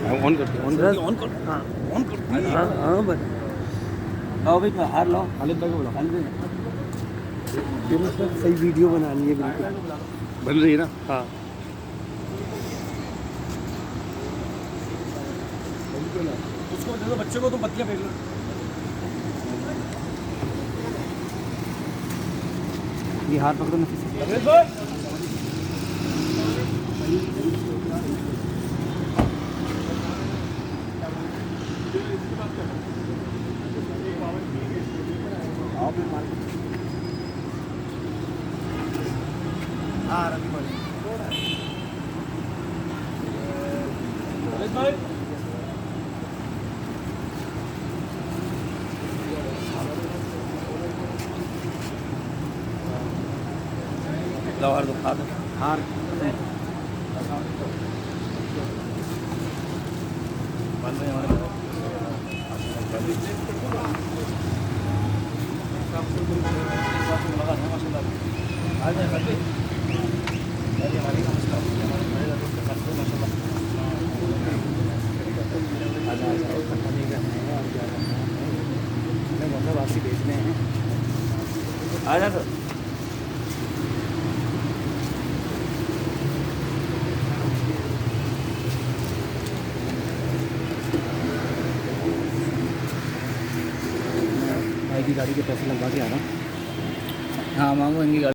On करते हैं, on कर, हाँ ऑन कर, हाँ हाँ बस लाओ भाई हार लाओ, खालिद भाई को बुलाओ, खालिद भाई सर सही वीडियो बनानी है, बिल्कुल बन रही है ना। हाँ उसको दे दो, बच्चे को, तुम पत्तियाँ फेंक लो। ये हाथ पकड़ो ना किसी। हाँ रवि भाई हार दो, हार हार बन रहे हमारे वापसी भेजने हैं। आ जा सर। भाई की गाड़ी के पैसे लगवा के आ रहा हूँ। हाँ मांगो इनकी गाड़ी।